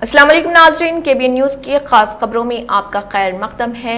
अस्सलाम वालेकुम नाज़रीन, केबीएन न्यूज़ की ख़ास खबरों में आपका खैर मक़दम है।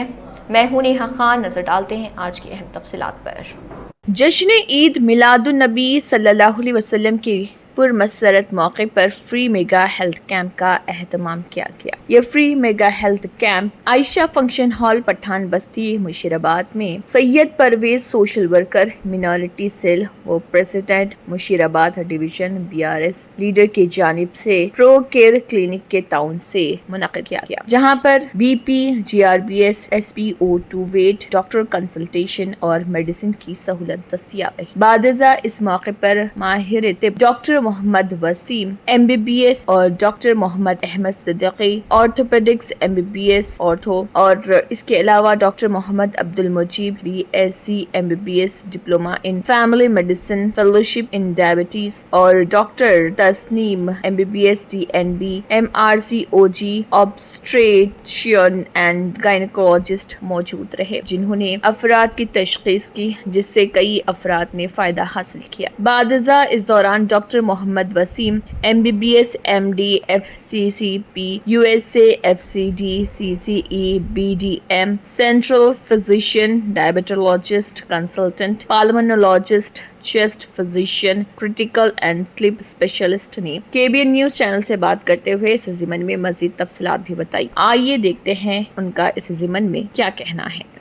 मैं हूं नेहा खान। नज़र डालते हैं आज की अहम तफसीलात पर। जश्न ईद मिलादुन्नबी सल्लल्लाहु अलैहि वसल्लम के पुरमसरत मौके पर फ्री मेगा हेल्थ कैंप का एहतमाम किया गया। यह free mega health camp Ayesha function hall Pathan Basti Musheerabad में Syed Parvez social worker minority cell व president Musheerabad division BRS leader की जानिब से प्रो केयर क्लिनिक के ताउन से मुनक़िद किया गया, जहां पर BP, GRBS, SpO2 weight, doctor consultation और मेडिसिन की सहूलत दस्तियाब रही। बादजा इस मौके पर माहिर तिब डॉक्टर मोहम्मद वसीम MBBS और doctor Mohammed Ahmed Siddiqui orthopaedics MBBS ortho और इसके अलावा doctor Mohammed Abdul Mujeeb BSc MBBS diploma in family medicine fellowship in diabetes और doctor Tasneem MBBS DNB MRCOG obstetrician and gynaecologist मौजूद रहे, जिन्होंने अफराद की तशखीस की, जिससे कई अफराद ने फायदा हासिल किया। बादजा इस दौरान doctor Mohammed Waseem MBBS MD FCCP USA FCD CCE BDM central physician diabetologist consultant pulmonologist chest physician critical and sleep specialist ने KBN न्यूज चैनल से बात करते हुए इस ज़िमन में मजीद तफसीलात भी बताई। आइए देखते हैं उनका इस ज़िमन में क्या कहना है।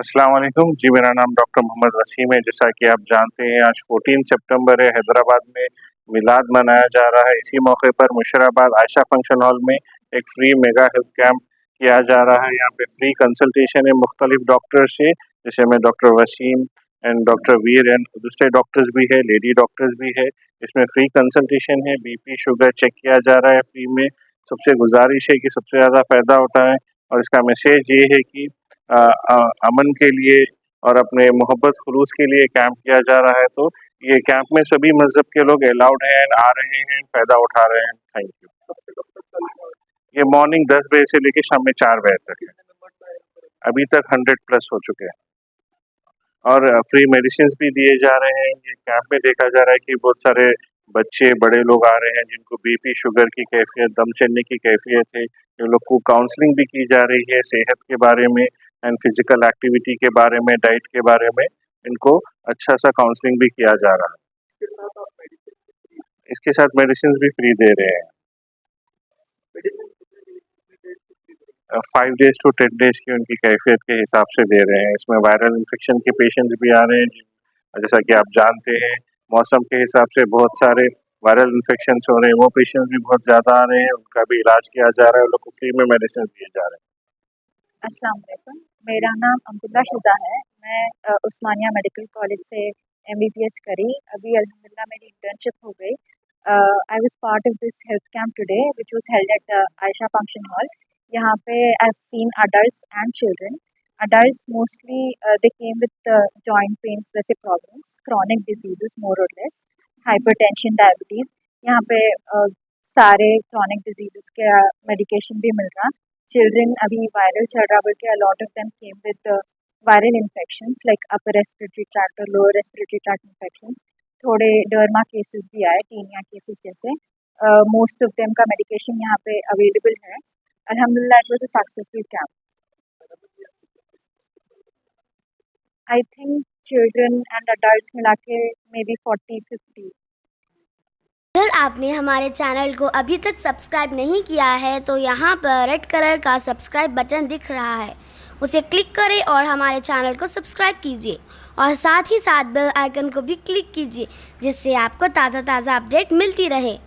अस्सलाम वालेकुम जी, मेरा नाम डॉक्टर मोहम्मद वसीम है। जैसा कि आप जानते हैं, आज 14 सितंबर है। हैदराबाद में मिलाद मनाया जा रहा है। इसी मौके पर मुशीराबाद आयशा फंक्शन हॉल में एक फ्री मेगा हेल्थ कैंप किया जा रहा है। यहाँ पे फ्री कंसल्टेशन है मुख्तलिफ डॉक्टर से, जैसे मैं doctor Wasim and doctor Veer and दूसरे डॉक्टर्स भी है, लेडी डॉक्टर्स भी है। इसमें फ्री कंसल्टेशन है, BP शुगर चेक किया जा रहा है फ्री में। सबसे गुजारिश है कि सबसे ज़्यादा फ़ायदा उठाएं और इसका मैसेज ये है कि अमन के लिए और अपने मोहब्बत खुलूस के लिए कैंप किया जा रहा है। तो ये कैंप में सभी मजहब के लोग अलाउड हैं, आ रहे हैं, फायदा उठा रहे हैं। Thank you. ये मॉर्निंग 10 बजे से लेकर शाम में 4 बजे तक है। अभी तक 100+ हो चुके हैं और फ्री मेडिसिन भी दिए जा रहे हैं। ये कैंप में देखा जा रहा है कि बहुत सारे बच्चे बड़े लोग आ रहे हैं जिनको बीपी शुगर की कैफियत, दम चलने की कैफियत है। इन लोग को काउंसलिंग भी की जा रही है सेहत के बारे में एंड फिजिकल एक्टिविटी के बारे में, डाइट के बारे में। इनको अच्छा सा काउंसलिंग भी किया जा रहा है। इसके साथ मेडिसिन भी फ्री दे रहे हैं। 5 days to 10 days की उनकी कैफियत के हिसाब से दे रहे हैं। इसमें वायरल इन्फेक्शन के पेशेंट्स भी आ रहे हैं। जैसा कि आप जानते हैं मौसम के हिसाब से बहुत सारे वायरल इन्फेक्शन हो रहे हैं, वो पेशेंट्स भी बहुत ज़्यादा आ रहे हैं। उनका भी इलाज किया जा रहा है, उन लोग को फ्री में मेडिसिन दिए जा रहे हैं। अस्सलाम वालेकुम, मेरा नाम अब्दुल्ला शिज़ा है। मैं उस्मानिया मेडिकल कॉलेज से MBBS करी। अभी अल्हम्दुलिल्लाह मेरी इंटर्नशिप हो गई। I was part of this health camp today which was held at Ayesha function hall. यहाँ पे I have seen adults and children. Adults mostly they came with joint pains वैसे प्रॉब्लम्स, क्रॉनिक डिजीजेस मोर और less, hypertension, diabetes. यहाँ पे सारे chronic diseases के medication भी मिल रहा। चिल्ड्रन अभी वायरल चल रहा बल्कि a lot of them came with viral infections like upper respiratory tract और lower respiratory tract infections। थोड़े डर्मा केसेस भी आए, टीनिया केसेस जैसे। मोस्ट ऑफ देम का मेडिकेशन यहाँ पे अवेलेबल है। अल्हम्दुलिल्लाह it was a successful camp. I think children and adults मिला के मे बी 40-50। अगर आपने हमारे चैनल को अभी तक सब्सक्राइब नहीं किया है तो यहाँ पर रेड कलर का सब्सक्राइब बटन दिख रहा है, उसे क्लिक करें और हमारे चैनल को सब्सक्राइब कीजिए और साथ ही साथ बेल आइकन को भी क्लिक कीजिए जिससे आपको ताज़ा अपडेट मिलती रहे।